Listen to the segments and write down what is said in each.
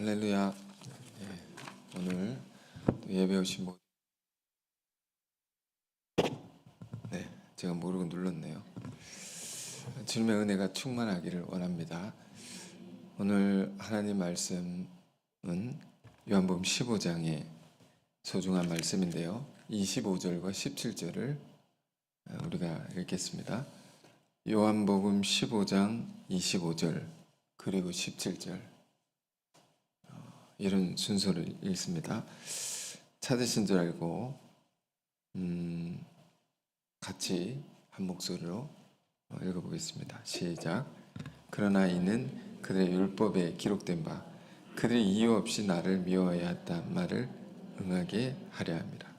할렐루야. 오늘 예배 오신 분, 제가 모르고 눌렀네요. 주님의 은혜가 충만하기를 원합니다. 오늘 하나님 말씀은 요한복음 15장의 소중한 말씀인데요. 25절과 17절을 우리가 읽겠습니다. 요한복음 15장 25절 그리고 17절 이런 순서를 읽습니다. 찾으신 줄 알고 같이 한 목소리로 읽어보겠습니다. 시작. 그러나 이는 그들의 율법에 기록된 바 그들이 이유 없이 나를 미워해야 한다는 말을 응하게 하려 함이라.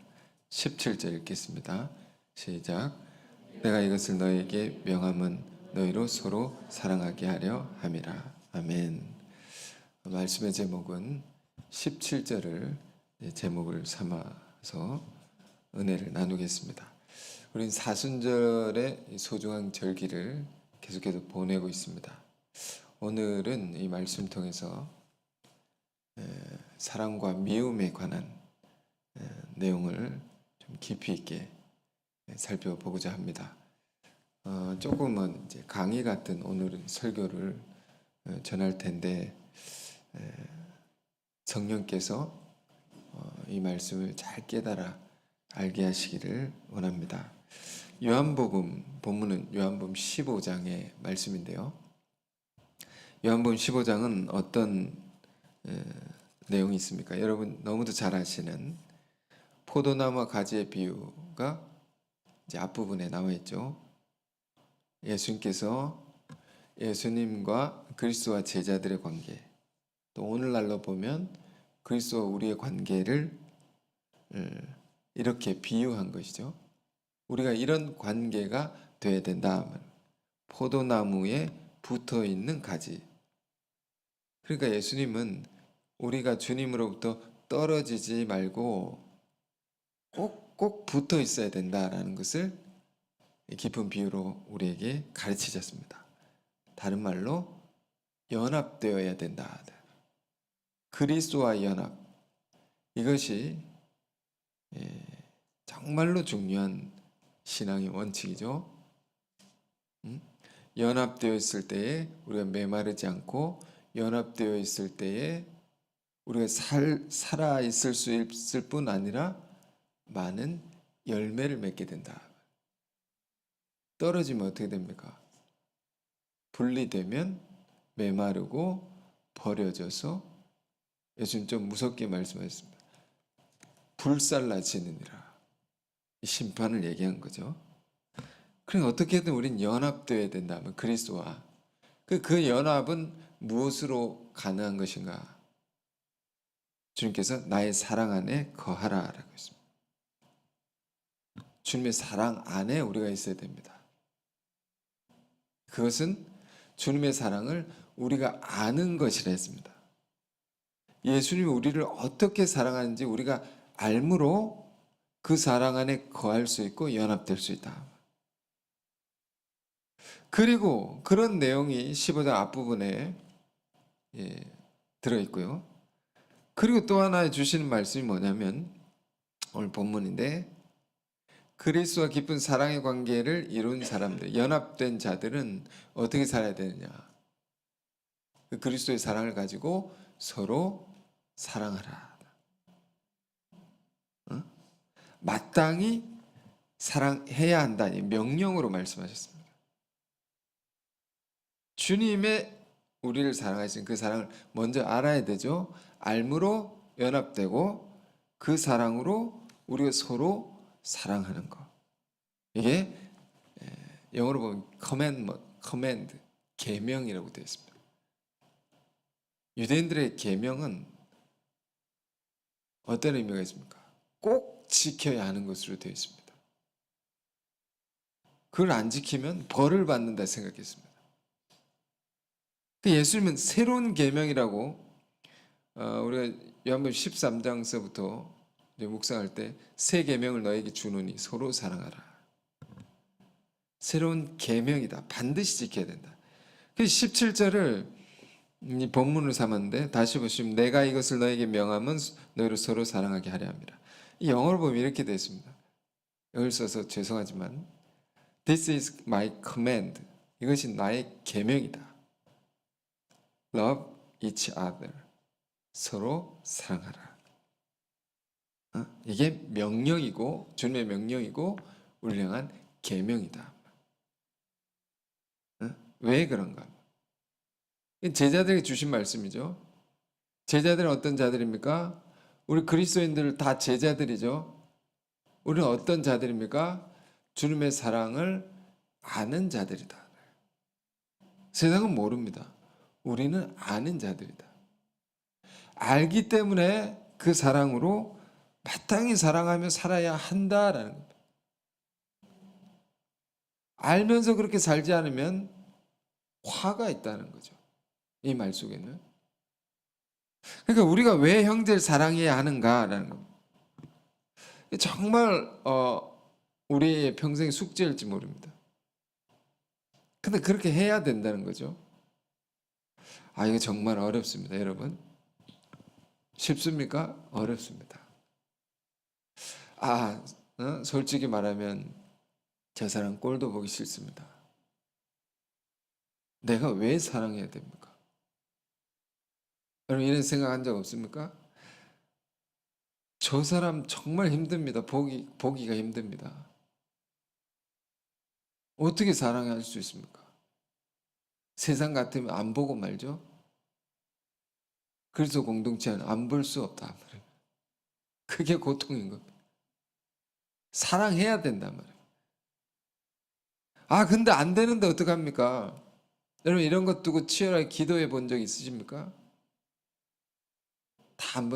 17절 읽겠습니다. 시작. 내가 이것을 너에게 명함은 너희로 서로 사랑하게 하려 함이라. 아멘. 말씀의 제목은 17절을 제목을 삼아서 은혜를 나누겠습니다. 우린 사순절의 소중한 절기를 계속해서 보내고 있습니다. 오늘은 이 말씀 통해서 사랑과 미움에 관한 내용을 좀 깊이 있게 살펴보고자 합니다. 조금은 이제 강의 같은 오늘은 설교를 전할 텐데 성령께서 이 말씀을 잘 깨달아 알게 하시기를 원합니다. 요한복음 본문은 요한복음 15장의 말씀인데요. 요한복음 15장은 어떤 내용이 있습니까? 여러분 너무도 잘 아시는 포도나무와 가지의 비유가 이제 앞부분에 나와 있죠. 예수님과 그리스도와 제자들의 관계, 또 오늘날로 보면 그리스도와 우리의 관계를 이렇게 비유한 것이죠. 우리가 이런 관계가 되어야 된다. 포도나무에 붙어 있는 가지. 그러니까 예수님은 우리가 주님으로부터 떨어지지 말고 꼭 붙어 있어야 된다라는 것을 깊은 비유로 우리에게 가르치셨습니다. 다른 말로 연합되어야 된다. 그리스도와 연합. 이것이 정말로 중요한 신앙의 원칙이죠. 연합되어 있을 때에 우리가 메마르지 않고 연합되어 있을 때에 우리가 살아 있을 수 있을 뿐 아니라 많은 열매를 맺게 된다. 떨어지면 어떻게 됩니까? 분리되면 메마르고 버려져서 예수님 좀 무섭게 말씀하셨습니다. 불살라지느니라. 심판을 얘기한 거죠. 그러니까 어떻게든 우린 연합되어야 된다면 그리스도와 그 연합은 무엇으로 가능한 것인가? 주님께서 나의 사랑 안에 거하라라고 했습니다. 주님의 사랑 안에 우리가 있어야 됩니다. 그것은 주님의 사랑을 우리가 아는 것이라 했습니다. 예수님이 우리를 어떻게 사랑하는지 우리가 알므로 그 사랑 안에 거할 수 있고 연합될 수 있다. 그리고 그런 내용이 15장 앞부분에 들어있고요. 그리고 또 하나 주시는 말씀이 뭐냐면 오늘 본문인데 그리스도와 깊은 사랑의 관계를 이룬 사람들, 연합된 자들은 어떻게 살아야 되느냐. 그리스도의 사랑을 가지고 서로 사랑하라. 마땅히 사랑해야 한다니 명령으로 말씀하셨습니다. 주님의 우리를 사랑하신 그 사랑을 먼저 알아야 되죠. 알므로 연합되고 그 사랑으로 우리가 서로 사랑하는 것. 이게 영어로 보면 command, 계명이라고 되어 있습니다. 유대인들의 계명은 어떤 의미가 있습니까? 꼭 지켜야 하는 것으로 되어 있습니다. 그걸 안 지키면 벌을 받는다 생각했습니다. 예수님은 새로운 계명이라고 우리가 요한복음 13장서부터 묵상할 때 새 계명을 너에게 주노니 서로 사랑하라. 새로운 계명이다. 반드시 지켜야 된다. 그래서 17절을 이 본문을 삼았는데 다시 보시면 내가 이것을 너에게 명함은 너희를 서로 사랑하게 하려 함이라. 이 영어로 보면 이렇게 되어 있습니다. 여기를 써서 죄송하지만 This is my command. 이것이 나의 계명이다. Love each other. 서로 사랑하라. 이게 명령이고 주님의 명령이고 우리를 향한 계명이다. 왜 그런가? 제자들에게 주신 말씀이죠. 제자들은 어떤 자들입니까? 우리 그리스도인들 다 제자들이죠. 우리는 어떤 자들입니까? 주님의 사랑을 아는 자들이다. 세상은 모릅니다. 우리는 아는 자들이다. 알기 때문에 그 사랑으로 마땅히 사랑하며 살아야 한다라는 겁니다. 알면서 그렇게 살지 않으면 화가 있다는 거죠. 이 말 속에는. 그러니까 우리가 왜 형제를 사랑해야 하는가라는 겁니다. 정말 우리의 평생 숙제일지 모릅니다. 근데 그렇게 해야 된다는 거죠. 이거 정말 어렵습니다, 여러분. 쉽습니까? 어렵습니다. 솔직히 말하면 저 사람 꼴도 보기 싫습니다. 내가 왜 사랑해야 됩니까? 여러분 이런 생각한 적 없습니까? 저 사람 정말 힘듭니다. 보기가 힘듭니다. 어떻게 사랑할 수 있습니까? 세상 같으면 안 보고 말죠. 그래서 공동체는 안 볼 수 없다. 그게 고통인 겁니다. 사랑해야 된단 말이에요. 근데 안 되는데 어떡합니까? 여러분 이런 것 두고 치열하게 기도해 본 적 있으십니까? 다 한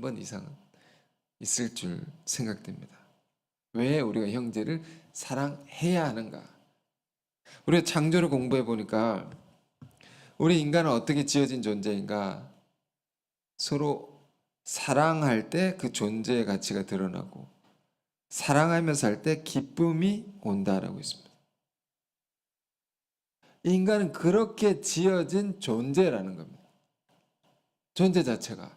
번 이상은 있을 줄 생각됩니다. 왜 우리가 형제를 사랑해야 하는가? 우리가 창조를 공부해 보니까 우리 인간은 어떻게 지어진 존재인가? 서로 사랑할 때 그 존재의 가치가 드러나고 사랑하며 살 때 기쁨이 온다라고 있습니다. 인간은 그렇게 지어진 존재라는 겁니다. 존재 자체가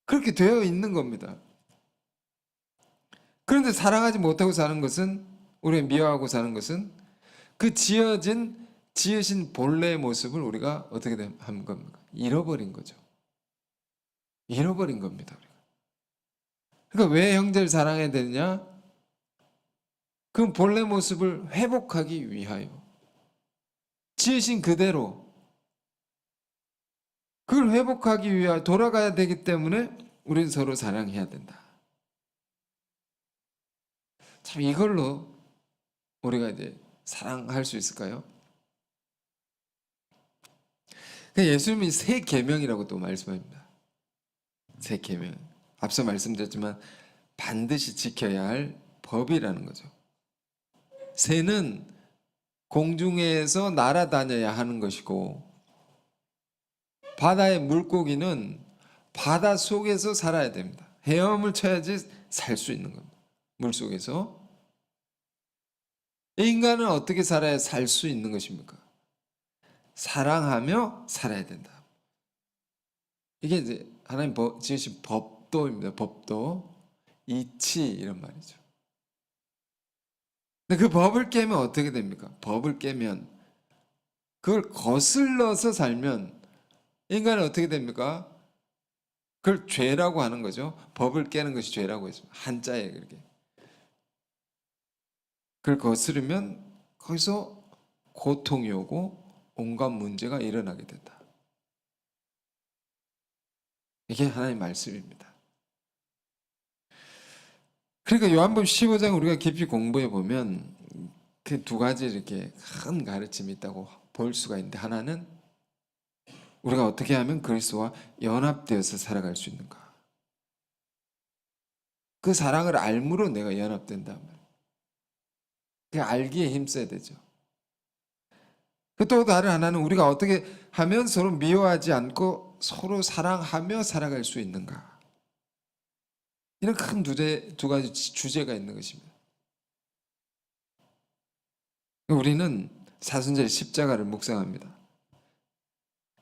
그렇게 되어 있는 겁니다. 그런데 사랑하지 못하고 사는 것은, 우리가 미워하고 사는 것은 그 지으신 본래의 모습을 우리가 어떻게 한 겁니까? 잃어버린 거죠. 잃어버린 겁니다. 그러니까 왜 형제를 사랑해야 되느냐? 그 본래 모습을 회복하기 위하여 지으신 그대로 그걸 회복하기 위하여 돌아가야 되기 때문에 우리는 서로 사랑해야 된다. 참 이걸로 우리가 이제 사랑할 수 있을까요? 예수님이 새 계명이라고 또 말씀합니다. 새 계명. 앞서 말씀드렸지만 반드시 지켜야 할 법이라는 거죠. 새는 공중에서 날아다녀야 하는 것이고 바다의 물고기는 바다 속에서 살아야 됩니다. 헤엄을 쳐야지 살 수 있는 겁니다. 물속에서. 인간은 어떻게 살아야 살 수 있는 것입니까? 사랑하며 살아야 된다. 이게 이제 하나님 지으신 법도입니다. 법도. 이치 이런 말이죠. 근데 그 법을 깨면 어떻게 됩니까? 법을 깨면 그걸 거슬러서 살면 인간은 어떻게 됩니까? 그걸 죄라고 하는 거죠. 법을 깨는 것이 죄라고 했습니다. 한자에 그렇게. 그걸 거스르면 거기서 고통이 오고 온갖 문제가 일어나게 된다. 이게 하나님의 말씀입니다. 그러니까 요한복음 15장 우리가 깊이 공부해 보면 그 두 가지 이렇게 큰 가르침이 있다고 볼 수가 있는데, 하나는 우리가 어떻게 하면 그리스도와 연합되어서 살아갈 수 있는가? 그 사랑을 알므로 내가 연합된다. 그 알기에 힘써야 되죠. 또 다른 하나는 우리가 어떻게 하면 서로 미워하지 않고 서로 사랑하며 살아갈 수 있는가? 이런 큰 두 가지 주제가 있는 것입니다. 우리는 사순절의 십자가를 묵상합니다.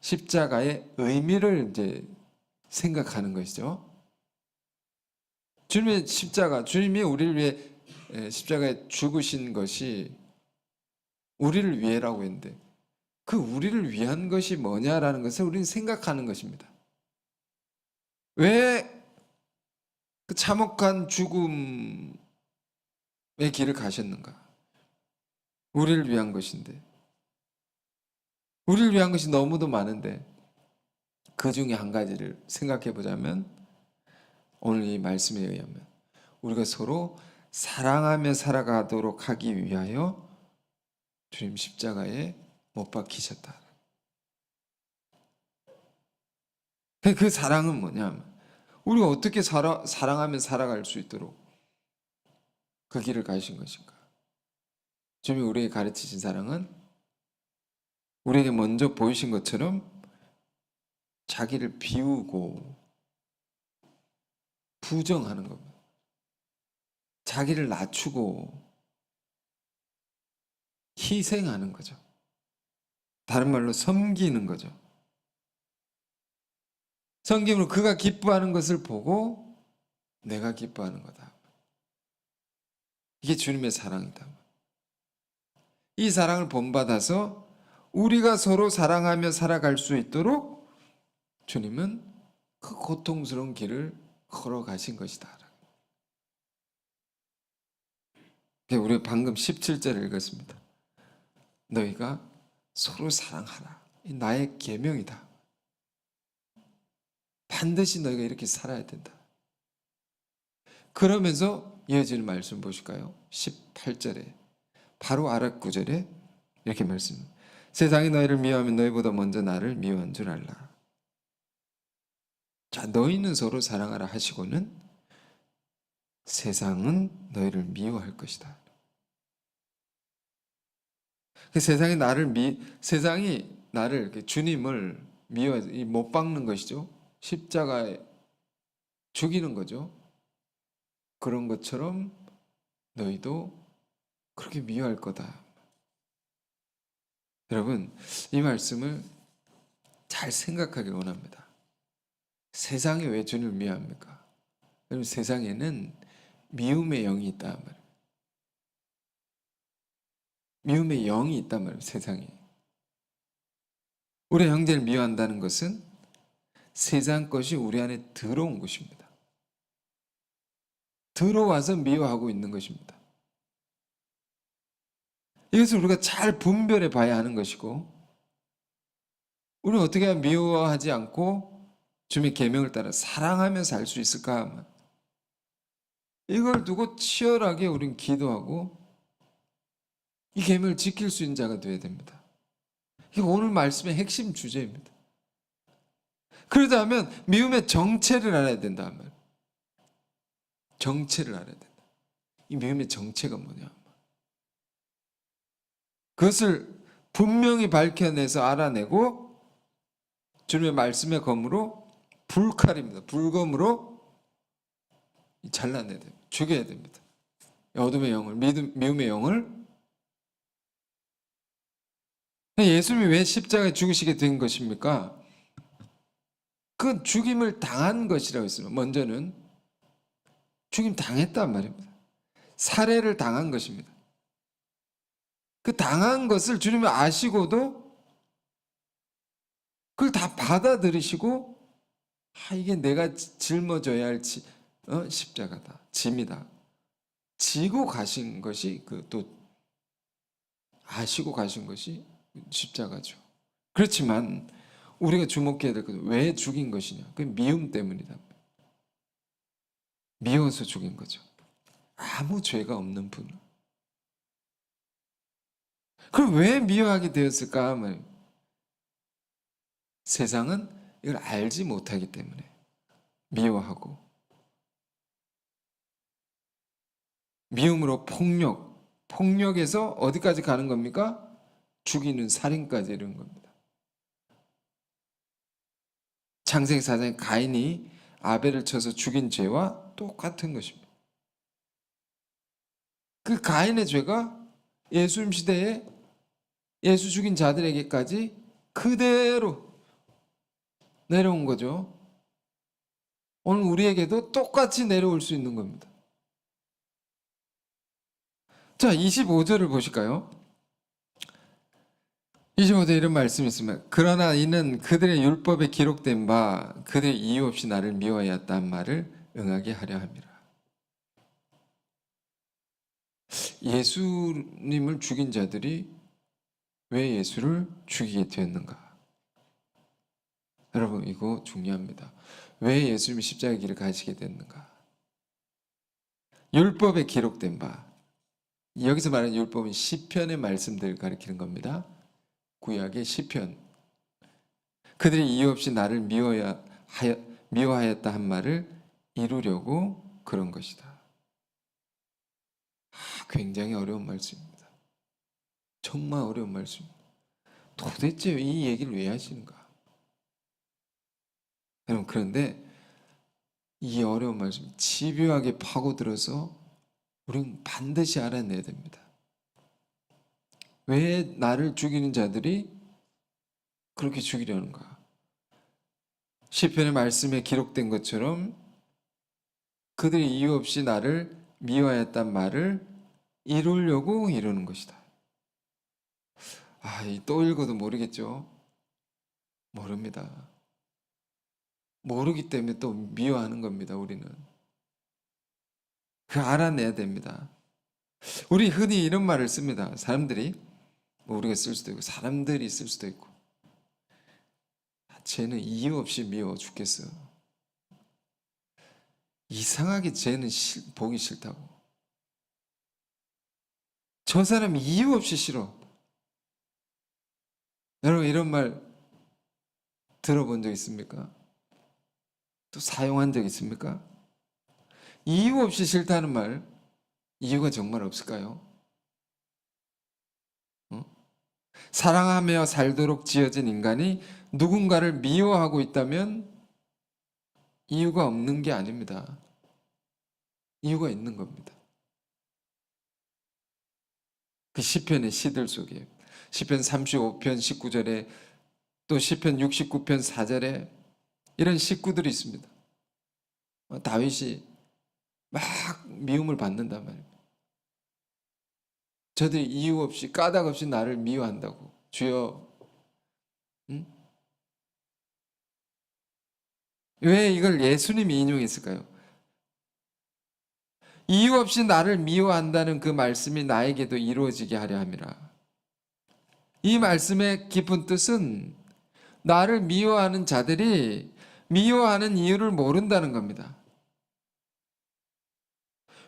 십자가의 의미를 이제 생각하는 것이죠. 주님의 십자가, 주님이 우리를 위해 십자가에 죽으신 것이 우리를 위해라고 했는데 그 우리를 위한 것이 뭐냐라는 것을 우리는 생각하는 것입니다. 왜 그 참혹한 죽음의 길을 가셨는가? 우리를 위한 것인데. 우리를 위한 것이 너무도 많은데 그 중에 한 가지를 생각해 보자면 오늘 이 말씀에 의하면 우리가 서로 사랑하며 살아가도록 하기 위하여 주님 십자가에 못 박히셨다. 그 사랑은 뭐냐? 우리가 어떻게 사랑하며 살아갈 수 있도록 그 길을 가신 것인가? 주님이 우리에게 가르치신 사랑은 우리에게 먼저 보이신 것처럼 자기를 비우고 부정하는 겁니다. 자기를 낮추고 희생하는 거죠. 다른 말로 섬기는 거죠. 섬김으로 그가 기뻐하는 것을 보고 내가 기뻐하는 거다. 이게 주님의 사랑이다. 이 사랑을 본받아서 우리가 서로 사랑하며 살아갈 수 있도록 주님은 그 고통스러운 길을 걸어가신 것이다. 우리 방금 17절을 읽었습니다. 너희가 서로 사랑하라. 이 나의 계명이다. 반드시 너희가 이렇게 살아야 된다. 그러면서 이어지는 말씀 보실까요? 18절에 바로 아랫 구절에 이렇게 말씀합니다. 세상이 너희를 미워하면 너희보다 먼저 나를 미워한 줄 알라. 자, 너희는 서로 사랑하라 하시고는 세상은 너희를 미워할 것이다. 세상이 나를 주님을 못 박는 것이죠. 십자가에 죽이는 거죠. 그런 것처럼 너희도 그렇게 미워할 거다. 여러분, 이 말씀을 잘 생각하길 원합니다. 세상이 왜 주님을 미워합니까? 여러분, 세상에는 미움의 영이 있단 말이에요. 미움의 영이 있단 말이에요. 세상에. 우리 형제를 미워한다는 것은 세상 것이 우리 안에 들어온 것입니다. 들어와서 미워하고 있는 것입니다. 이것을 우리가 잘 분별해 봐야 하는 것이고, 우리는 어떻게 하면 미워하지 않고 주님의 계명을 따라 사랑하며 살 수 있을까? 이걸 두고 치열하게 우리는 기도하고 이 계명을 지킬 수 있는 자가 되어야 됩니다. 이게 오늘 말씀의 핵심 주제입니다. 그러자면 미움의 정체를 알아야 된다. 정체를 알아야 된다. 이 미움의 정체가 뭐냐? 그것을 분명히 밝혀내서 알아내고 주님의 말씀의 검으로 불칼입니다. 불검으로 잘라내야 됩니다. 죽여야 됩니다. 어둠의 영을, 미움의 영을. 예수님이 왜 십자가에 죽으시게 된 것입니까? 그 죽임을 당한 것이라고 했습니다. 먼저는 죽임 당했단 말입니다. 살해를 당한 것입니다. 그 당한 것을 주님이 아시고도 그걸 다 받아들이시고 이게 내가 짊어져야 할 십자가다. 짐이다. 지고 가신 것이 또 아시고 가신 것이 십자가죠. 그렇지만 우리가 주목해야 될 것은 왜 죽인 것이냐? 그 미움 때문이다. 미워서 죽인 거죠. 아무 죄가 없는 분을. 그럼 왜 미워하게 되었을까? 세상은 이걸 알지 못하기 때문에 미워하고, 미움으로 폭력에서 어디까지 가는 겁니까? 죽이는 살인까지 이런 겁니다. 창세기 4장에 가인이 아벨을 쳐서 죽인 죄와 똑같은 것입니다. 그 가인의 죄가 예수님 시대에 예수 죽인 자들에게까지 그대로 내려온 거죠. 오늘 우리에게도 똑같이 내려올 수 있는 겁니다. 자, 25절을 보실까요? 25절에 이런 말씀이 있습니다. 그러나 이는 그들의 율법에 기록된 바 그들의 이유 없이 나를 미워하였다는 말을 응하게 하려 함이라. 예수님을 죽인 자들이 왜 예수를 죽이게 되었는가? 여러분, 이거 중요합니다. 왜 예수님이 십자가의 길을 가시게 됐는가? 율법에 기록된 바, 여기서 말하는 율법은 시편의 말씀들을 가리키는 겁니다. 구약의 시편. 그들이 이유 없이 나를 미워하였다 한 말을 이루려고 그런 것이다. 굉장히 어려운 말씀입니다. 정말 어려운 말씀입니다. 도대체 이 얘기를 왜 하시는가? 여러분, 그런데 이 어려운 말씀 집요하게 파고들어서 우리는 반드시 알아내야 됩니다. 왜 나를 죽이는 자들이 그렇게 죽이려는가? 시편의 말씀에 기록된 것처럼 그들이 이유 없이 나를 미워했단 말을 이루려고 이러는 것이다. 또 읽어도 모르겠죠? 모릅니다. 모르기 때문에 또 미워하는 겁니다, 우리는. 그 알아내야 됩니다. 우리 흔히 이런 말을 씁니다. 사람들이, 우리가 쓸 수도 있고, 사람들이 쓸 수도 있고. 쟤는 이유 없이 미워 죽겠어. 이상하게 쟤는 보기 싫다고. 저 사람 이유 없이 싫어. 여러분, 이런 말 들어본 적 있습니까? 또 사용한 적 있습니까? 이유 없이 싫다는 말, 이유가 정말 없을까요? 사랑하며 살도록 지어진 인간이 누군가를 미워하고 있다면 이유가 없는 게 아닙니다. 이유가 있는 겁니다. 그 시편의 시들 속에 시편 35편 19절에 또 시편 69편 4절에 이런 시구들이 있습니다. 다윗이 막 미움을 받는단 말입니다. 저들이 이유 없이 까닭 없이 나를 미워한다고. 주여, 왜 이걸 예수님이 인용했을까요? 이유 없이 나를 미워한다는 그 말씀이 나에게도 이루어지게 하려 함이라. 이 말씀의 깊은 뜻은 나를 미워하는 자들이 미워하는 이유를 모른다는 겁니다.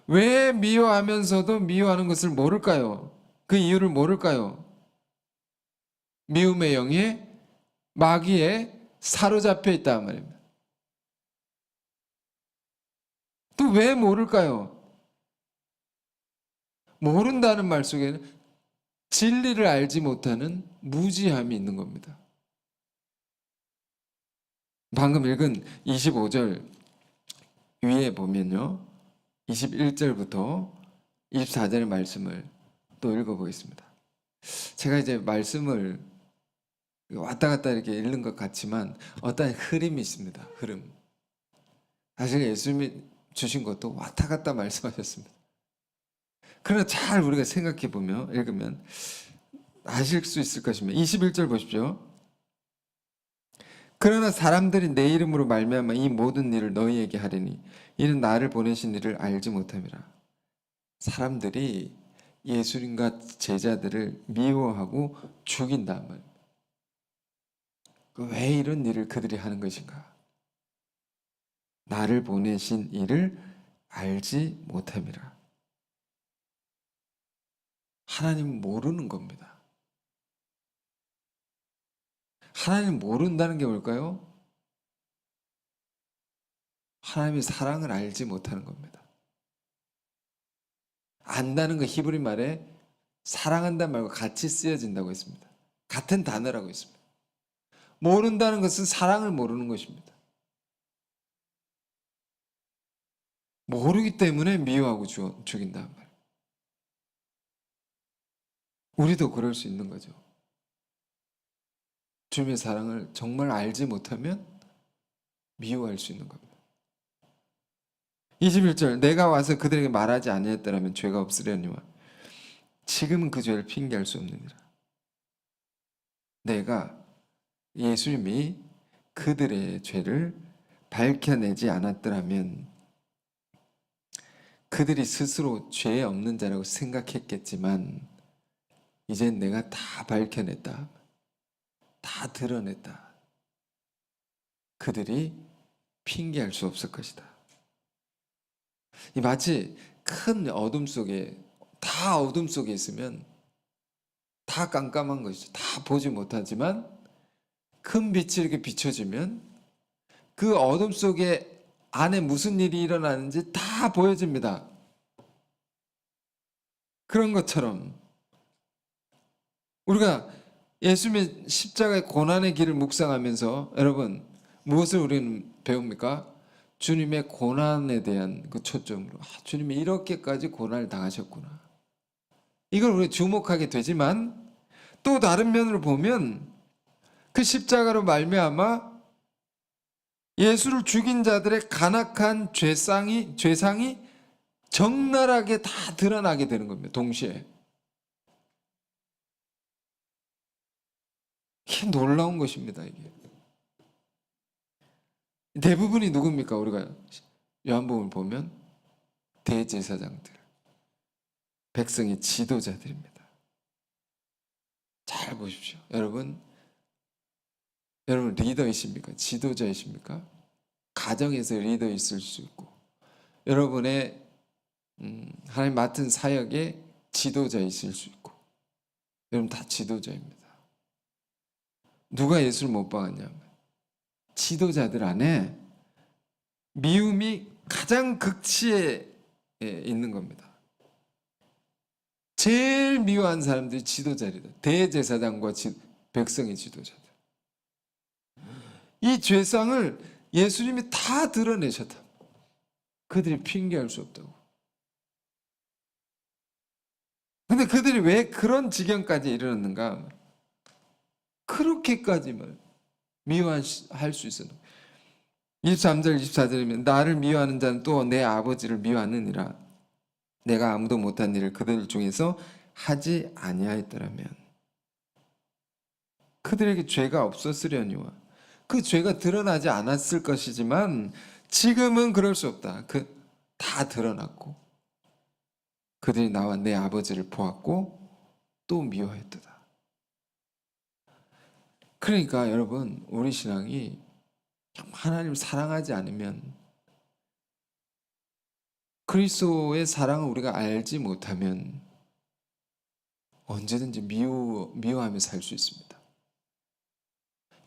왜 미워하면서도 미워하는 것을 모를까요? 그 이유를 모를까요? 미움의 영에 마귀에 사로잡혀 있단 말입니다. 또 왜 모를까요? 모른다는 말 속에는 진리를 알지 못하는 무지함이 있는 겁니다. 방금 읽은 25절 위에 보면요, 21절부터 24절의 말씀을 또 읽어보겠습니다. 제가 이제 말씀을 왔다 갔다 이렇게 읽는 것 같지만 어떤 흐름이 있습니다. 흐름. 사실 예수님이 주신 것도 왔다 갔다 말씀하셨습니다. 그러나 잘 우리가 생각해 보면, 읽으면 아실 수 있을 것입니다. 21절 보십시오. 그러나 사람들이 내 이름으로 말미암아 이 모든 일을 너희에게 하리니 이는 나를 보내신 이를 알지 못함이라. 사람들이 예수님과 제자들을 미워하고 죽인다 말입니다. 왜 이런 일을 그들이 하는 것인가? 나를 보내신 이를 알지 못함이라. 하나님 모르는 겁니다. 하나님 모른다는 게 뭘까요? 하나님의 사랑을 알지 못하는 겁니다. 안다는 거 히브리 말에 사랑한다는 말과 같이 쓰여진다고 했습니다. 같은 단어라고 했습니다. 모른다는 것은 사랑을 모르는 것입니다. 모르기 때문에 미워하고 죽인다는 말. 우리도 그럴 수 있는 거죠. 주님의 사랑을 정말 알지 못하면 미워할 수 있는 겁니다. 21절 내가 와서 그들에게 말하지 아니했더라면 죄가 없으려니와 지금은 그 죄를 핑계할 수 없느니라. 내가 예수님이 그들의 죄를 밝혀내지 않았더라면 그들이 스스로 죄 없는 자라고 생각했겠지만 이젠 내가 다 밝혀냈다. 다 드러냈다. 그들이 핑계할 수 없을 것이다. 이 마치 큰 어둠 속에 다 어둠 속에 있으면 다 깜깜한 것이죠. 다 보지 못하지만 큰 빛이 이렇게 비춰지면 그 어둠 속에 안에 무슨 일이 일어나는지 다 보여집니다. 그런 것처럼 우리가 예수님의 십자가의 고난의 길을 묵상하면서 여러분 무엇을 우리는 배웁니까? 주님의 고난에 대한 그 초점으로 주님이 이렇게까지 고난을 당하셨구나. 이걸 우리 주목하게 되지만 또 다른 면으로 보면 그 십자가로 말미암아 예수를 죽인 자들의 간악한 죄상이 적나라하게 다 드러나게 되는 겁니다. 동시에. 이게 놀라운 것입니다. 이게. 대부분이 누굽니까? 우리가 요한복음을 보면 대제사장들, 백성의 지도자들입니다. 잘 보십시오. 여러분 리더이십니까? 지도자이십니까? 가정에서 리더 있을 수 있고 여러분의 하나님 맡은 사역에 지도자 있을 수 있고 여러분 다 지도자입니다. 누가 예수를 못 박았냐면 지도자들 안에 미움이 가장 극치에 있는 겁니다. 제일 미워한 사람들이 지도자들이다. 대제사장과 백성의 지도자들. 이 죄상을 예수님이 다 드러내셨다. 그들이 핑계할 수 없다고. 근데 그들이 왜 그런 지경까지 이르렀는가? 그렇게까지만 미워할 수 있었는가? 23절 24절이면 나를 미워하는 자는 또 내 아버지를 미워하느니라. 내가 아무도 못한 일을 그들 중에서 하지 아니하였더라면 그들에게 죄가 없었으려니와 그 죄가 드러나지 않았을 것이지만 지금은 그럴 수 없다. 다 드러났고 그들이 나와 내 아버지를 보았고 또 미워했도다. 그러니까 여러분 우리 신앙이 하나님을 사랑하지 않으면 그리스도의 사랑을 우리가 알지 못하면 언제든지 미워하며 살 수 있습니다.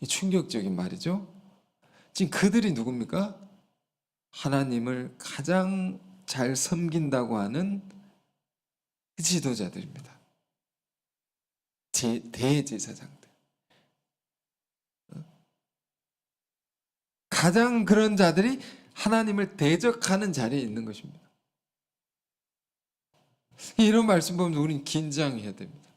이 충격적인 말이죠. 지금 그들이 누굽니까? 하나님을 가장 잘 섬긴다고 하는 지도자들입니다. 대제사장들. 가장 그런 자들이 하나님을 대적하는 자리에 있는 것입니다. 이런 말씀 보면 우리는 긴장해야 됩니다.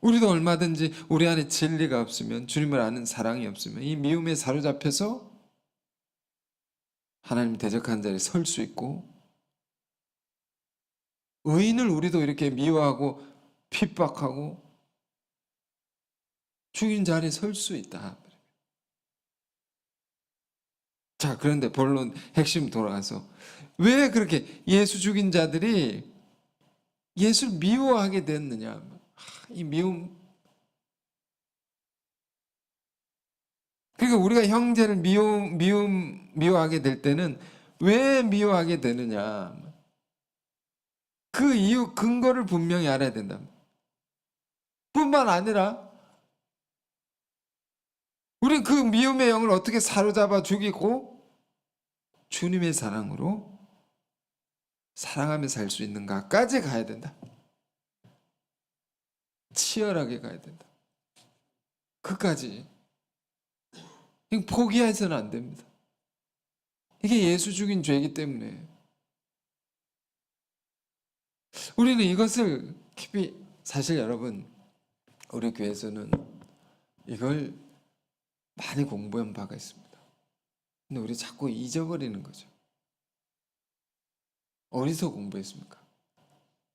우리도 얼마든지 우리 안에 진리가 없으면 주님을 아는 사랑이 없으면 이 미움에 사로잡혀서 하나님 대적하는 자리에 설 수 있고 의인을 우리도 이렇게 미워하고 핍박하고 죽인 자리에 설 수 있다. 자, 그런데 본론 핵심 돌아가서 왜 그렇게 예수 죽인 자들이 예수를 미워하게 됐느냐? 이 미움. 그러니까 우리가 형제를 미워하게 될 때는 왜 미워하게 되느냐? 그 이유 근거를 분명히 알아야 된다. 뿐만 아니라 우리 그 미움의 영을 어떻게 사로잡아 죽이고 주님의 사랑으로 사랑하며 살 수 있는가까지 가야 된다. 치열하게 가야 된다. 끝까지. 포기해서는 안 됩니다. 이게 예수 죽인 죄이기 때문에 우리는 이것을 깊이 사실 여러분 우리 교회에서는 이걸 많이 공부한 바가 있습니다. 근데 우리 자꾸 잊어버리는 거죠. 어디서 공부했습니까?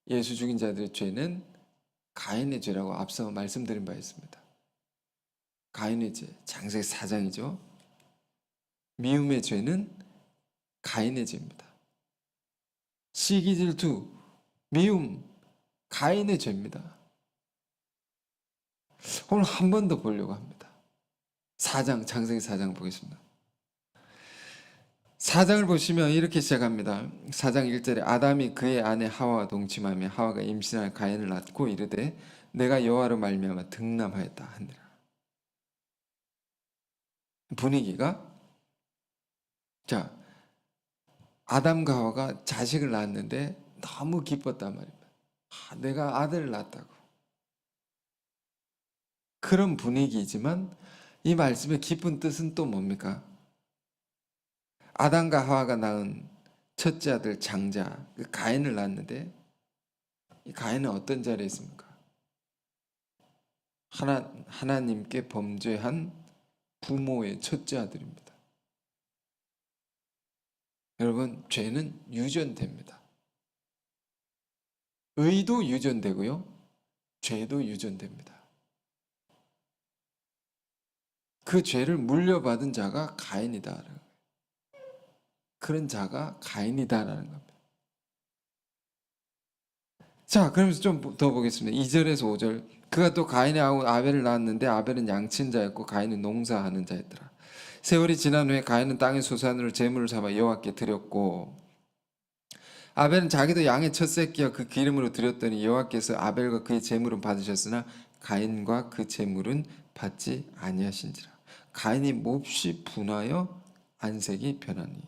예수 죽인 자들의 죄는 가인의 죄라고 앞서 말씀드린 바 있습니다. 가인의 죄, 창세기 4장이죠. 미움의 죄는 가인의 죄입니다. 시기 질투, 미움, 가인의 죄입니다. 오늘 한 번 더 보려고 합니다. 4장, 창세기 4장 보겠습니다. 4장을 보시면 이렇게 시작합니다. 4장 1절에 아담이 그의 아내 하와와 동침하며 하와가 임신하여 가인을 낳고 이르되 내가 여호와로 말미암아 등남하였다 하니라. 분위기가 자, 아담과 하와가 자식을 낳았는데 너무 기뻤단 말입니다. 내가 아들을 낳았다고. 그런 분위기이지만 이 말씀의 깊은 뜻은 또 뭡니까? 아담과 하와가 낳은 첫째 아들 장자 그 가인을 낳았는데 이 가인은 어떤 자리에 있습니까? 하나님께 범죄한 부모의 첫째 아들입니다. 여러분, 죄는 유전됩니다. 의도 유전되고요, 죄도 유전됩니다. 그 죄를 물려받은 자가 가인이다. 그런 자가 가인이다라는 겁니다. 자, 그러면서 좀 더 보겠습니다. 2절에서 5절. 그가 또 가인의 아우 아벨을 낳았는데 아벨은 양친 자였고 가인은 농사하는 자였더라. 세월이 지난 후에 가인은 땅의 소산으로 제물을 삼아 여호와께 드렸고 아벨은 자기도 양의 첫 새끼와 그 기름으로 드렸더니 여호와께서 아벨과 그의 제물은 받으셨으나 가인과 그 제물은 받지 아니하신지라. 가인이 몹시 분하여 안색이 변하니.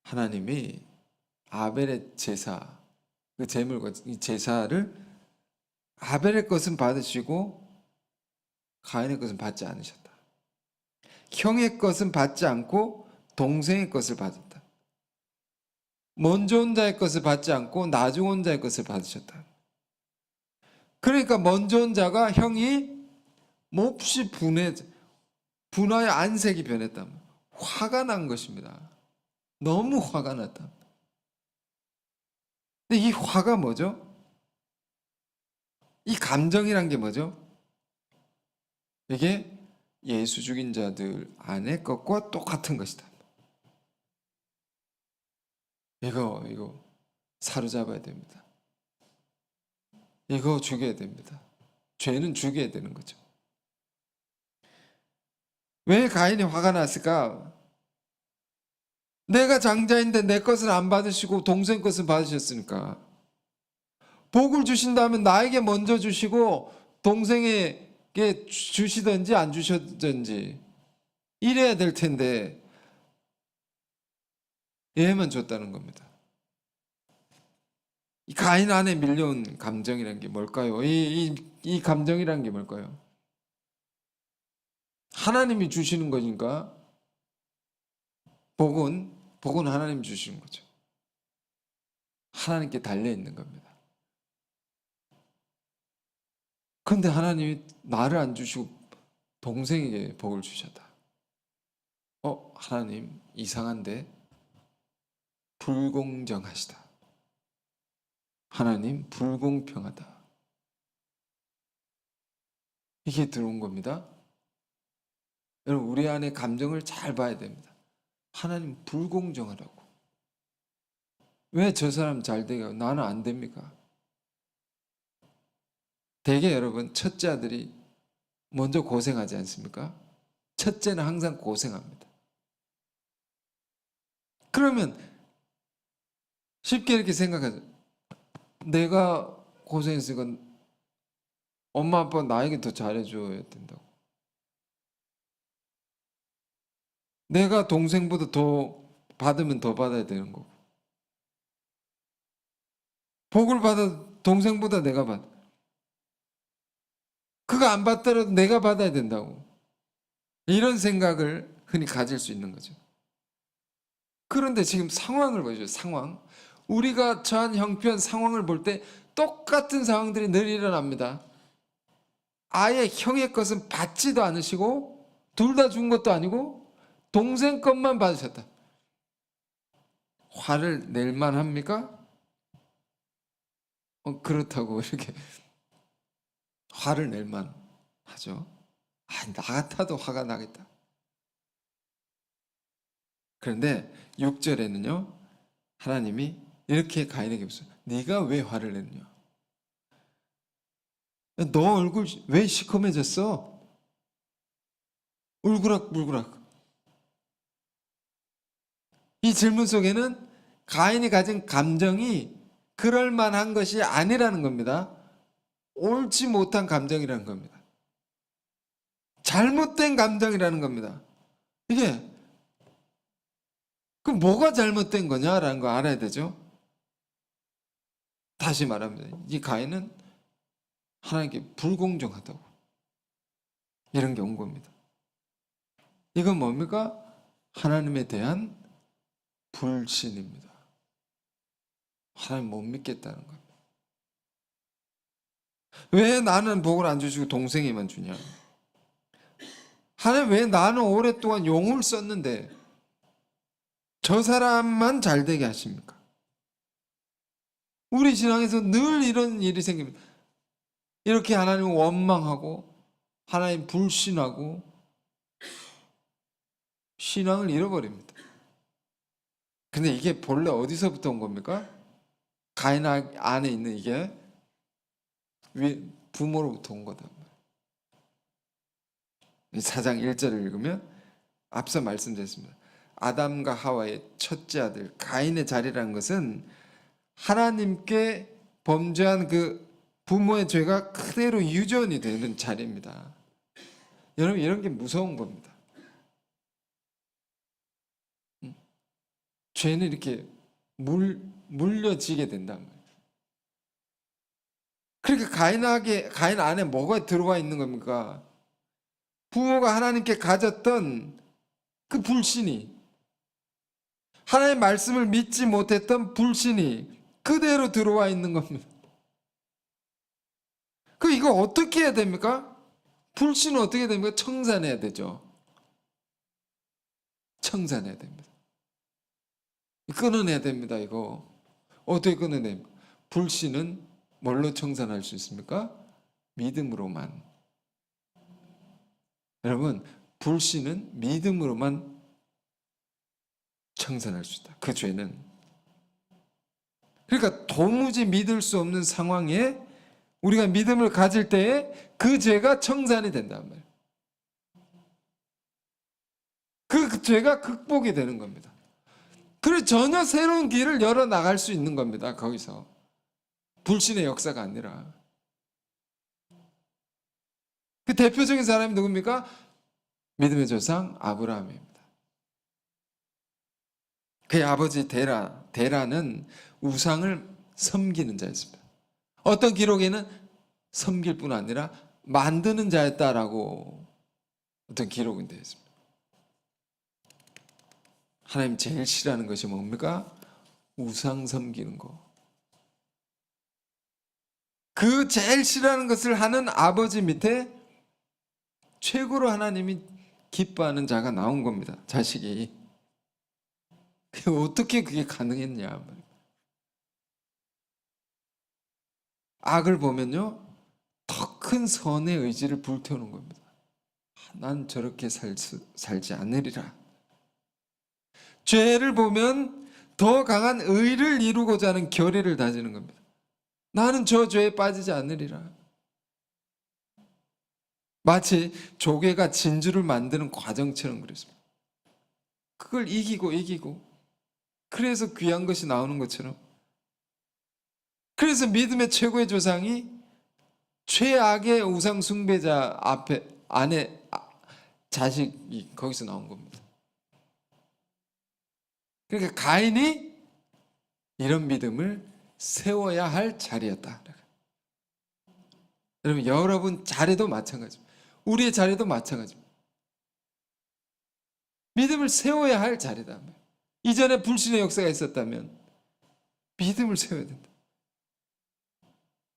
하나님이 아벨의 제사, 그 제물과 이 제사를 아벨의 것은 받으시고 가인의 것은 받지 않으셨다. 형의 것은 받지 않고 동생의 것을 받았다. 먼저 온 자의 것을 받지 않고 나중 온 자의 것을 받으셨다. 그러니까 먼저 온 자가 형이 몹시 분하여 안색이 변했다. 화가 난 것입니다. 너무 화가 났다. 근데 이 화가 뭐죠? 이 감정이란 게 뭐죠? 이게 예수 죽인 자들 안의 것과 똑같은 것이다. 이거 사로잡아야 됩니다. 이거 죽여야 됩니다. 죄는 죽여야 되는 거죠. 왜 가인이 화가 났을까? 내가 장자인데 내 것은 안 받으시고 동생 것은 받으셨으니까. 복을 주신다면 나에게 먼저 주시고 동생에게 주시든지 안 주시든지 이래야 될 텐데 얘만 줬다는 겁니다. 이 가인 안에 밀려온 감정이라는 게 뭘까요? 이 감정이라는 게 뭘까요? 하나님이 주시는 거니까 복은 하나님이 주시는 거죠. 하나님께 달려있는 겁니다. 그런데 하나님이 나를 안 주시고 동생에게 복을 주셨다. 하나님 이상한데? 불공정하시다. 하나님 불공평하다. 이게 들어온 겁니다. 여러분, 우리 안에 감정을 잘 봐야 됩니다. 하나님 불공정하다고. 왜 저 사람 잘 되고 나는 안 됩니까? 대개 여러분, 첫째 아들이 먼저 고생하지 않습니까? 첫째는 항상 고생합니다. 그러면 쉽게 이렇게 생각하죠. 내가 고생했으니까 엄마 아빠 나에게 더 잘해줘야 된다고. 내가 동생보다 더 받으면 더 받아야 되는 거고. 복을 받아 동생보다 내가 받아. 그거 안 받더라도 내가 받아야 된다고. 이런 생각을 흔히 가질 수 있는 거죠. 그런데 지금 상황을 보여줘요. 상황. 우리가 처한 형편 상황을 볼 때 똑같은 상황들이 늘 일어납니다. 아예 형의 것은 받지도 않으시고 둘 다 준 것도 아니고 동생 것만 받으셨다. 화를 낼 만합니까? 그렇다고 이렇게 화를 낼 만하죠. 나 같아도 화가 나겠다. 그런데 6절에는요 하나님이 이렇게 가인에게 묻어요. 네가 왜 화를 냈냐? 너 얼굴 왜 시커매졌어? 울그락불그락. 이 질문 속에는 가인이 가진 감정이 그럴 만한 것이 아니라는 겁니다. 옳지 못한 감정이라는 겁니다. 잘못된 감정이라는 겁니다. 이게 그럼 뭐가 잘못된 거냐라는 거 알아야 되죠. 다시 말합니다. 이 가인은 하나님께 불공정하다고 이런 게 온 겁니다. 이건 뭡니까? 하나님에 대한 불신입니다. 하나님 못 믿겠다는 겁니다. 왜 나는 복을 안 주시고 동생에만 주냐? 하나님 왜 나는 오랫동안 용을 썼는데 저 사람만 잘 되게 하십니까? 우리 신앙에서 늘 이런 일이 생깁니다. 이렇게 하나님을 원망하고 하나님 불신하고 신앙을 잃어버립니다. 근데 이게 본래 어디서부터 온 겁니까? 가인 안에 있는 이게 부모로부터 온 거다. 4장 1절을 읽으면 앞서 말씀드렸습니다. 아담과 하와의 첫째 아들 가인의 자리라는 것은 하나님께 범죄한 그 부모의 죄가 그대로 유전이 되는 자리입니다. 여러분 이런 게 무서운 겁니다. 죄는 이렇게 물려지게 된단 말이에요. 그러니까 가인 안에 뭐가 들어와 있는 겁니까? 부모가 하나님께 가졌던 그 불신이, 하나님의 말씀을 믿지 못했던 불신이 그대로 들어와 있는 겁니다. 이거 어떻게 해야 됩니까? 불신은 어떻게 해야 됩니까? 청산해야 되죠. 청산해야 됩니다. 끊어내야 됩니다. 이거 어떻게 끊어냅니까? 불신은 뭘로 청산할 수 있습니까? 믿음으로만. 여러분 불신은 믿음으로만 청산할 수 있다. 그 죄는. 그러니까 도무지 믿을 수 없는 상황에 우리가 믿음을 가질 때에 그 죄가 청산이 된단 말이에요. 그 죄가 극복이 되는 겁니다. 그래서 전혀 새로운 길을 열어나갈 수 있는 겁니다. 거기서 불신의 역사가 아니라. 그 대표적인 사람이 누굽니까? 믿음의 조상 아브라함입니다. 그의 아버지 데라는 우상을 섬기는 자였습니다. 어떤 기록에는 섬길 뿐 아니라 만드는 자였다라고 어떤 기록이 되어 있습니다. 하나님 제일 싫어하는 것이 뭡니까? 우상 섬기는 거. 그 제일 싫어하는 것을 하는 아버지 밑에 최고로 하나님이 기뻐하는 자가 나온 겁니다. 자식이. 어떻게 그게 가능했냐. 악을 보면요 더 큰 선의 의지를 불태우는 겁니다. 난 저렇게 살지 않으리라. 죄를 보면 더 강한 의를 이루고자 하는 결의를 다지는 겁니다. 나는 저 죄에 빠지지 않으리라. 마치 조개가 진주를 만드는 과정처럼 그랬습니다. 그걸 이기고 그래서 귀한 것이 나오는 것처럼, 그래서 믿음의 최고의 조상이 최악의 우상 숭배자 안에 자식이 거기서 나온 겁니다. 그러니까 가인이 이런 믿음을 세워야 할 자리였다. 여러분, 여러분 자리도 마찬가지입니다. 우리의 자리도 마찬가지입니다. 믿음을 세워야 할 자리다. 이전에 불신의 역사가 있었다면 믿음을 세워야 된다.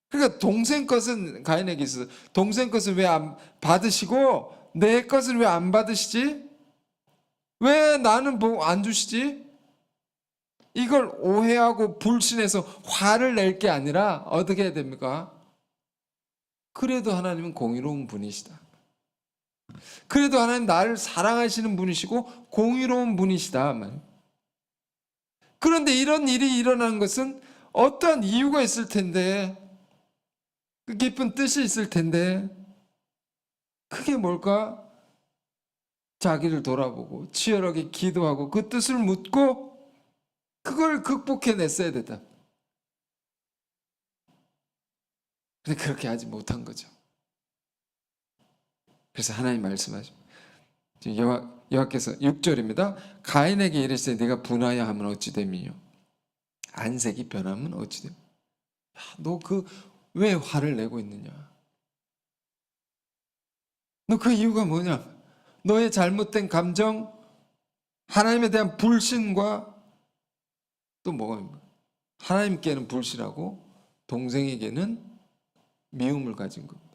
그러니까 동생 것은 가인에게 있어서 동생 것은 왜 안 받으시고 내 것을 왜 안 받으시지? 왜 나는 뭐 안 주시지? 이걸 오해하고 불신해서 화를 낼 게 아니라 어떻게 해야 됩니까? 그래도 하나님은 공의로운 분이시다. 그래도 하나님 나를 사랑하시는 분이시고 공의로운 분이시다. 그런데 이런 일이 일어나는 것은 어떠한 이유가 있을 텐데, 그 깊은 뜻이 있을 텐데, 그게 뭘까? 자기를 돌아보고 치열하게 기도하고 그 뜻을 묻고 그걸 극복해냈어야 됐다. 근데 그렇게 하지 못한 거죠. 그래서 하나님 말씀하십니다. 여호와께서 6절입니다. 가인에게 이르시되 네가 분하여 하면 어찌 됨이요 안색이 변하면 어찌 됨. 너 왜 화를 내고 있느냐? 너 그 이유가 뭐냐? 너의 잘못된 감정, 하나님에 대한 불신과 또 뭐가, 하나님께는 불신하고 동생에게는 미움을 가진 겁니다.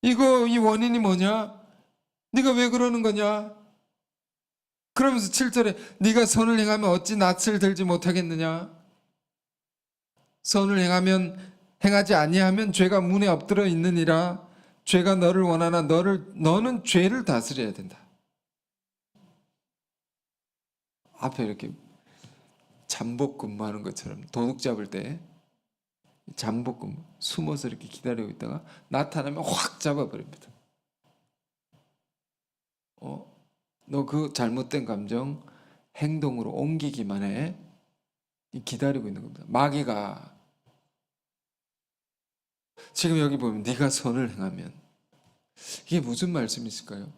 이 원인이 뭐냐? 네가 왜 그러는 거냐? 그러면서 7절에 네가 선을 행하면 어찌 낯을 들지 못하겠느냐? 선을 행하지 아니하면 죄가 문에 엎드려 있느니라. 죄가 너를 원하나 너는 죄를 다스려야 된다. 앞에 이렇게 잠복 근무하는 것처럼 도둑 잡을 때 잠복 근무, 숨어서 이렇게 기다리고 있다가 나타나면 확 잡아버립니다. 너 그 잘못된 감정 행동으로 옮기기만 해. 기다리고 있는 겁니다. 마귀가 지금 여기 보면 네가 선을 행하면, 이게 무슨 말씀이 있을까요?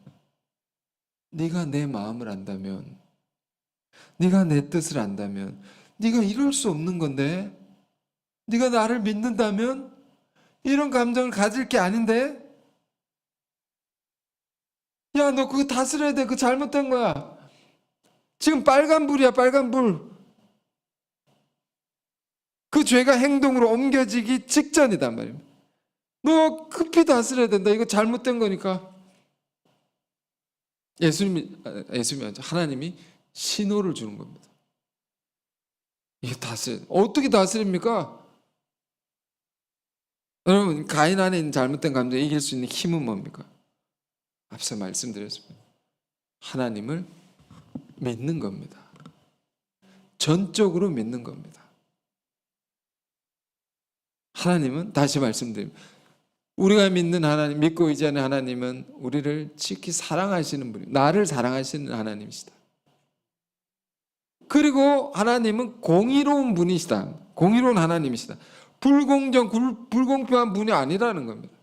네가 내 마음을 안다면, 네가 내 뜻을 안다면, 네가 이럴 수 없는 건데, 네가 나를 믿는다면 이런 감정을 가질 게 아닌데, 야, 너 그거 다스려야 돼. 그거 잘못된 거야. 지금 빨간불이야, 빨간불. 그 죄가 행동으로 옮겨지기 직전이단 말입니다. 너 급히 다스려야 된다. 이거 잘못된 거니까. 예수님이 하나님이 신호를 주는 겁니다. 이게 어떻게 다스립니까? 여러분, 가인 안에 있는 잘못된 감정을 이길 수 있는 힘은 뭡니까? 앞서 말씀드렸습니다. 하나님을 믿는 겁니다. 전적으로 믿는 겁니다. 하나님은, 다시 말씀드립니다, 우리가 믿는 하나님, 믿고 의지하는 하나님은 우리를 지극히 사랑하시는 분입니다. 나를 사랑하시는 하나님이시다. 그리고 하나님은 공의로운 분이시다. 공의로운 하나님이시다. 불공평한 분이 아니라는 겁니다.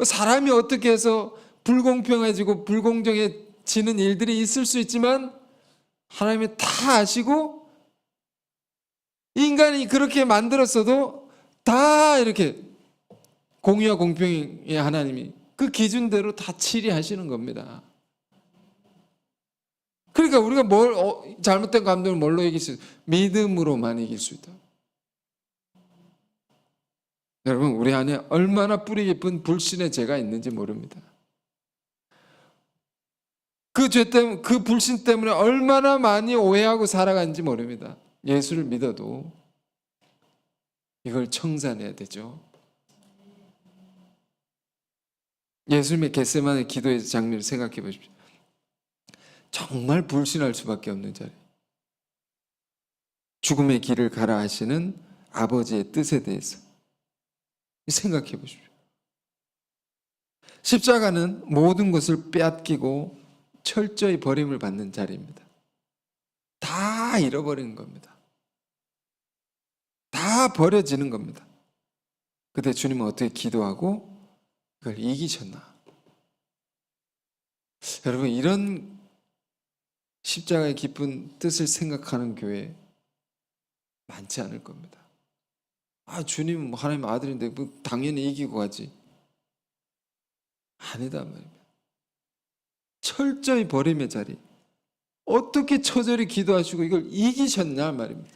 사람이 어떻게 해서 불공평해지고 불공정해지는 일들이 있을 수 있지만 하나님이 다 아시고, 인간이 그렇게 만들었어도 다 이렇게 공의와 공평의 하나님이 그 기준대로 다 치리하시는 겁니다. 그러니까 우리가 잘못된 감정을 뭘로 이길 수 있다? 믿음으로만 이길 수 있다. 여러분, 우리 안에 얼마나 뿌리 깊은 불신의 죄가 있는지 모릅니다. 그 죄 때문에, 그 불신 때문에 얼마나 많이 오해하고 살아가는지 모릅니다. 예수를 믿어도 이걸 청산해야 되죠. 예수님의 겟세마네 기도의 장면을 생각해 보십시오. 정말 불신할 수밖에 없는 자리. 죽음의 길을 가라 하시는 아버지의 뜻에 대해서 생각해 보십시오. 십자가는 모든 것을 빼앗기고 철저히 버림을 받는 자리입니다. 다 잃어버리는 겁니다. 다 버려지는 겁니다. 그때 주님은 어떻게 기도하고 그걸 이기셨나? 여러분, 이런 십자가의 깊은 뜻을 생각하는 교회 많지 않을 겁니다. 주님은 하나님 아들인데 당연히 이기고 가지. 아니다 말입니다. 철저히 버림의 자리. 어떻게 처절히 기도하시고 이걸 이기셨냐 말입니다.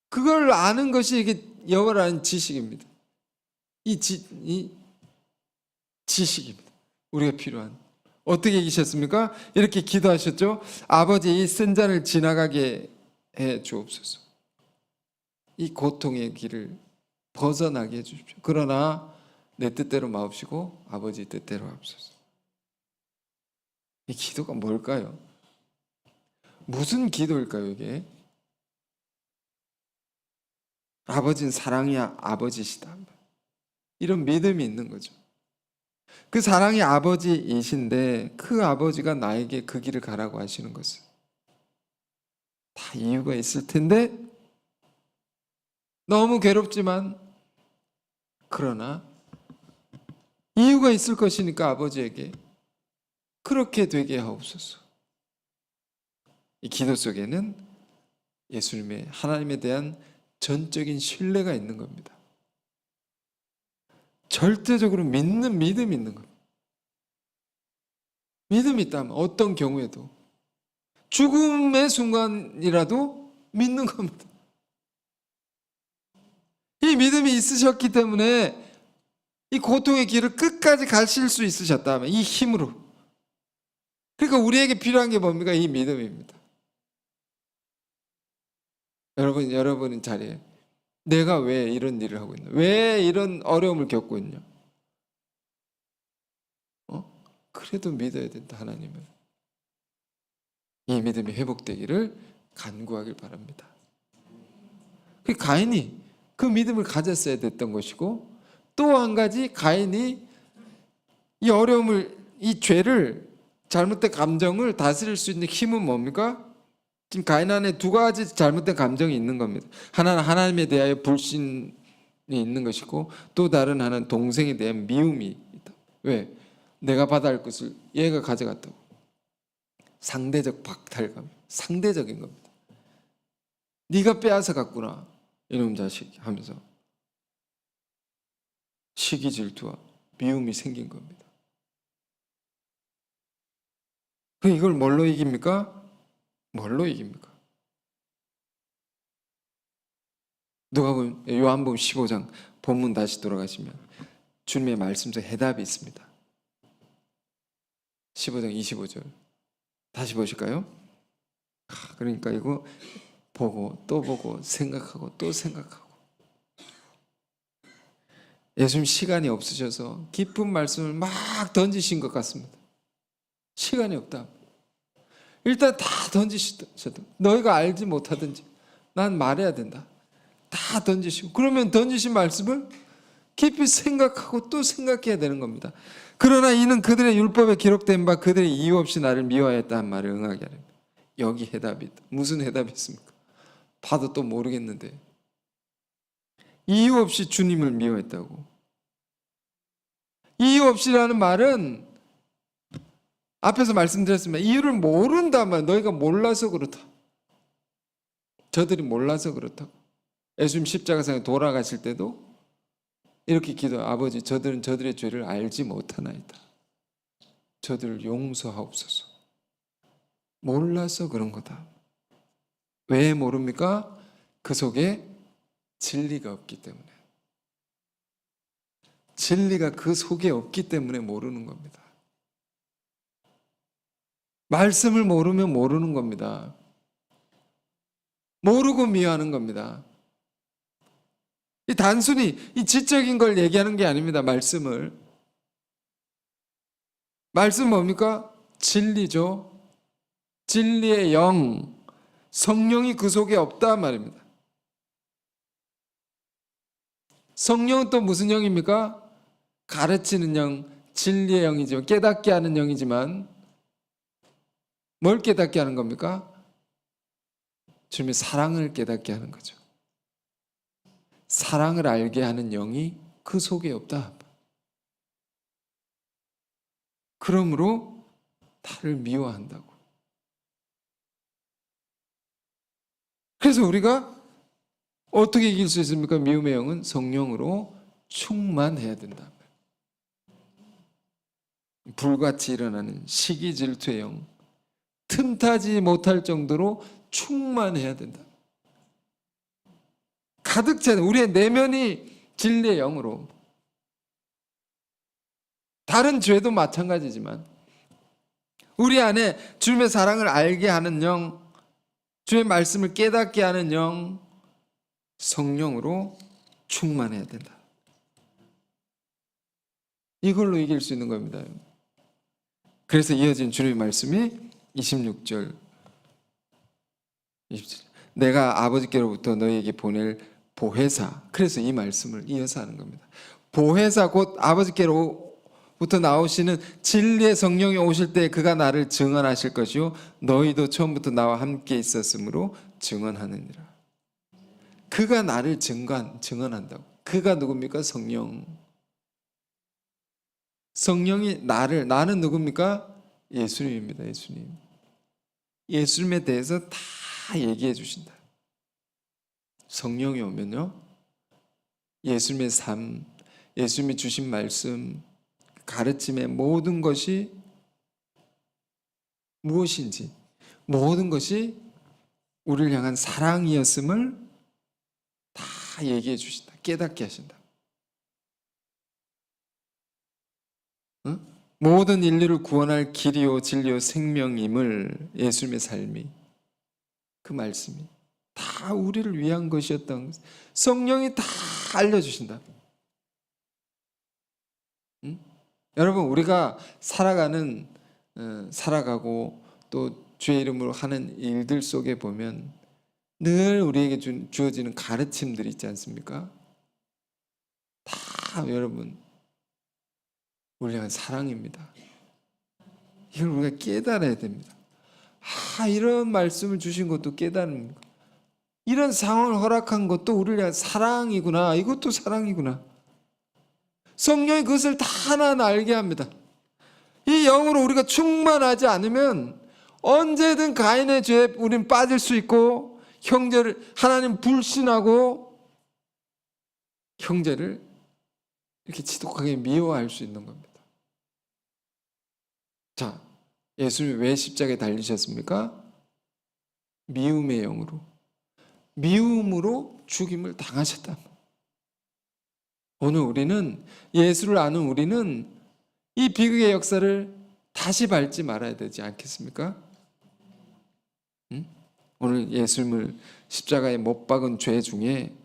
그걸 아는 것이 이게 여호와라는 지식입니다. 지식입니다. 우리가 필요한. 어떻게 이기셨습니까? 이렇게 기도하셨죠. 아버지, 이 쓴 잔을 지나가게 해 주옵소서. 이 고통의 길을 벗어나게 해 주십시오. 그러나 내 뜻대로 마옵시고 아버지 뜻대로 하옵소서. 이 기도가 뭘까요? 무슨 기도일까요, 이게? 아버지는 사랑의 아버지시다. 이런 믿음이 있는 거죠. 그 사랑의 아버지이신데 그 아버지가 나에게 그 길을 가라고 하시는 것은 다 이유가 있을 텐데 너무 괴롭지만 그러나 이유가 있을 것이니까 아버지에게 그렇게 되게 하옵소서. 이 기도 속에는 예수님의 하나님에 대한 전적인 신뢰가 있는 겁니다. 절대적으로 믿는 믿음이 있는 겁니다. 믿음이 있다면 어떤 경우에도 죽음의 순간이라도 믿는 겁니다. 이 믿음이 있으셨기 때문에 이 고통의 길을 끝까지 가실 수 있으셨다면 이 힘으로. 그러니까 우리에게 필요한 게 뭡니까? 이 믿음입니다. 여러분 자리에 내가 왜 이런 일을 하고 있나? 왜 이런 어려움을 겪고 있냐? 그래도 믿어야 된다, 하나님을. 이 믿음이 회복되기를 간구하길 바랍니다. 그 가인이 그 믿음을 가졌어야 됐던 것이고, 또 한 가지 가인이 이 어려움을, 이 죄를, 잘못된 감정을 다스릴 수 있는 힘은 뭡니까? 지금 가인 안에 두 가지 잘못된 감정이 있는 겁니다. 하나는 하나님에 대하여 불신이 있는 것이고, 또 다른 하나는 동생에 대한 미움이 있다. 왜? 내가 받아야 할 것을 얘가 가져갔다고. 상대적 박탈감, 상대적인 겁니다. 네가 빼앗아 갔구나, 이놈 자식 하면서 시기 질투와 미움이 생긴 겁니다. 이걸 뭘로 이깁니까? 뭘로 이깁니까? 누가복음 요한복음 15장 본문 다시 돌아가시면 주님의 말씀 속 해답이 있습니다. 15장 25절 다시 보실까요? 그러니까 이거 보고 또 보고 생각하고 또 생각하고, 예수님 시간이 없으셔서 깊은 말씀을 막 던지신 것 같습니다. 시간이 없다. 일단 다 던지셔도 너희가 알지 못하든지 난 말해야 된다. 다 던지시고, 그러면 던지신 말씀을 깊이 생각하고 또 생각해야 되는 겁니다. 그러나 이는 그들의 율법에 기록된 바 그들이 이유 없이 나를 미워하였다는 말을 응하게 하렵니다. 여기 해답이 있다. 무슨 해답이 있습니까? 봐도 또 모르겠는데 이유 없이 주님을 미워했다고. 이유 없이라는 말은 앞에서 말씀드렸지만 이유를 모른단 말이야. 너희가 몰라서 그렇다. 저들이 몰라서 그렇다고. 예수님 십자가상에 돌아가실 때도 이렇게 기도해요. 아버지, 저들은 저들의 죄를 알지 못하나이다. 저들을 용서하옵소서. 몰라서 그런 거다. 왜 모릅니까? 그 속에 진리가 없기 때문에. 진리가 그 속에 없기 때문에 모르는 겁니다. 말씀을 모르면 모르는 겁니다. 모르고 미워하는 겁니다. 이 단순히 이 지적인 걸 얘기하는 게 아닙니다. 말씀은 뭡니까? 진리죠. 진리의 영, 성령이 그 속에 없다 말입니다. 성령은 또 무슨 영입니까? 가르치는 영, 진리의 영이지만, 깨닫게 하는 영이지만, 뭘 깨닫게 하는 겁니까? 주님의 사랑을 깨닫게 하는 거죠. 사랑을 알게 하는 영이 그 속에 없다. 그러므로 나를 미워한다고. 그래서 우리가 어떻게 이길 수 있습니까? 미움의 영은 성령으로 충만해야 된다. 불같이 일어나는 시기 질투의 영, 틈타지 못할 정도로 충만해야 된다. 가득 차는 우리의 내면이 진리의 영으로 다른 죄도 마찬가지지만 우리 안에 주님의 사랑을 알게 하는 영, 주의 말씀을 깨닫게 하는 영, 성령으로 충만해야 된다. 이걸로 이길 수 있는 겁니다. 그래서 이어진 주님의 말씀이 26절 27절 내가 아버지께로부터 너희에게 보낼 보혜사. 그래서 이 말씀을 이어서 하는 겁니다. 보혜사 곧 아버지께로부터 나오시는 진리의 성령이 오실 때 그가 나를 증언하실 것이요 너희도 처음부터 나와 함께 있었으므로 증언하느니라. 그가 나를 증언한다고. 그가 누굽니까? 성령. 성령이 나는 누굽니까? 예수님입니다. 예수님. 예수님에 대해서 다 얘기해 주신다. 성령이 오면요, 예수님의 삶, 예수님이 주신 말씀, 가르침의 모든 것이 무엇인지, 모든 것이 우리를 향한 사랑이었음을 다 얘기해 주신다. 깨닫게 하신다. 응? 모든 인류를 구원할 길이요 진리요 생명임을, 예수님의 삶이, 그 말씀이 다 우리를 위한 것이었던 것, 성령이 다 알려주신다. 응? 여러분, 우리가 살아가고 또 주의 이름으로 하는 일들 속에 보면 늘 우리에게 주어지는 가르침들이 있지 않습니까? 다 여러분 우리를 향한 사랑입니다. 이걸 우리가 깨달아야 됩니다. 이런 말씀을 주신 것도 깨달은 거, 이런 상황을 허락한 것도 우리를 향한 사랑이구나. 이것도 사랑이구나. 성령이 그것을 다 하나하나 알게 합니다. 이 영으로 우리가 충만하지 않으면 언제든 가인의 죄에 우리는 빠질 수 있고, 하나님 불신하고 형제를 이렇게 지독하게 미워할 수 있는 겁니다. 자, 예수님이 왜 십자가에 달리셨습니까? 미움의 영으로, 미움으로 죽임을 당하셨다. 오늘 우리는, 예수를 아는 우리는 이 비극의 역사를 다시 밟지 말아야 되지 않겠습니까? 응? 오늘 예수님을 십자가에 못 박은 죄 중에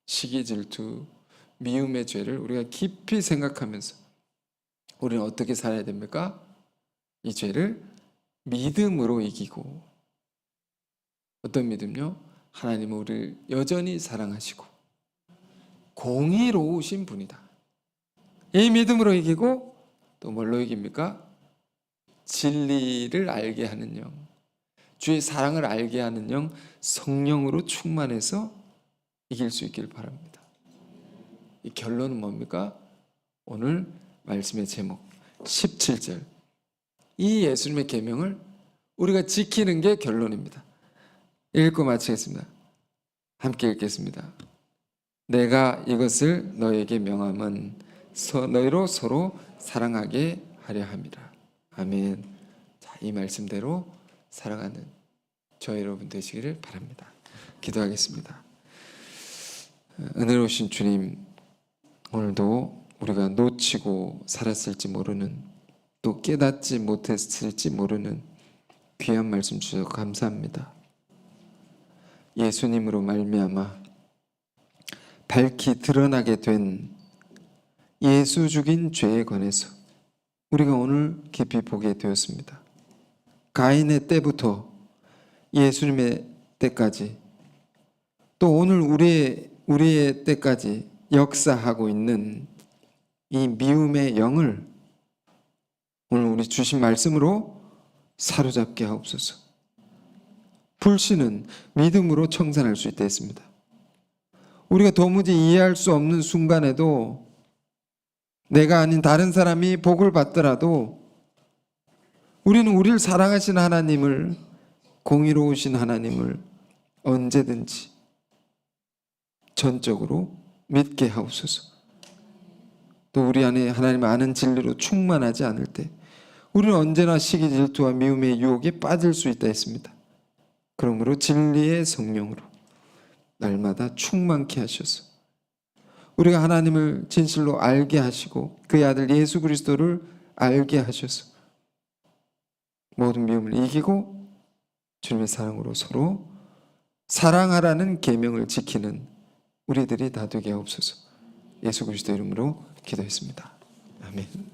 시기, 질투, 미움의 죄를 우리가 깊이 생각하면서 우리는 어떻게 살아야 됩니까? 이 죄를 믿음으로 이기고. 어떤 믿음요? 하나님은 우리를 여전히 사랑하시고 공의로우신 분이다. 이 믿음으로 이기고, 또 뭘로 이깁니까? 진리를 알게 하는 영, 주의 사랑을 알게 하는 영, 성령으로 충만해서 이길 수 있기를 바랍니다. 이 결론은 뭡니까? 오늘 말씀의 제목 17절, 이 예수님의 계명을 우리가 지키는 게 결론입니다. 읽고 마치겠습니다. 함께 읽겠습니다. 내가 이것을 너에게 명함은 너희로 서로 사랑하게 하려 함이라. 아멘. 자, 이 말씀대로 살아가는 저 여러분 되시기를 바랍니다. 기도하겠습니다. 은혜로우신 주님, 오늘도 우리가 놓치고 살았을지 모르는, 또 깨닫지 못했을지 모르는 귀한 말씀 주셔서 감사합니다. 예수님으로 말미암아 밝히 드러나게 된 예수 죽인 죄에 관해서 우리가 오늘 깊이 보게 되었습니다. 가인의 때부터 예수님의 때까지, 또 오늘 우리의 때까지 역사하고 있는 이 미움의 영을 오늘 우리 주신 말씀으로 사로잡게 하옵소서. 불신은 믿음으로 청산할 수 있다 했습니다. 우리가 도무지 이해할 수 없는 순간에도 내가 아닌 다른 사람이 복을 받더라도 우리는 우리를 사랑하신 하나님을, 공의로우신 하나님을 언제든지 전적으로 믿게 하옵소서. 또 우리 안에 하나님 아는 진리로 충만하지 않을 때 우리는 언제나 시기, 질투와 미움의 유혹에 빠질 수 있다 했습니다. 그러므로 진리의 성령으로 날마다 충만케 하셔서 우리가 하나님을 진실로 알게 하시고 그의 아들 예수 그리스도를 알게 하셔서 모든 미움을 이기고 주님의 사랑으로 서로 사랑하라는 계명을 지키는 우리들이 다 되게 하옵소서. 예수 그리스도 이름으로 기도했습니다. 아멘.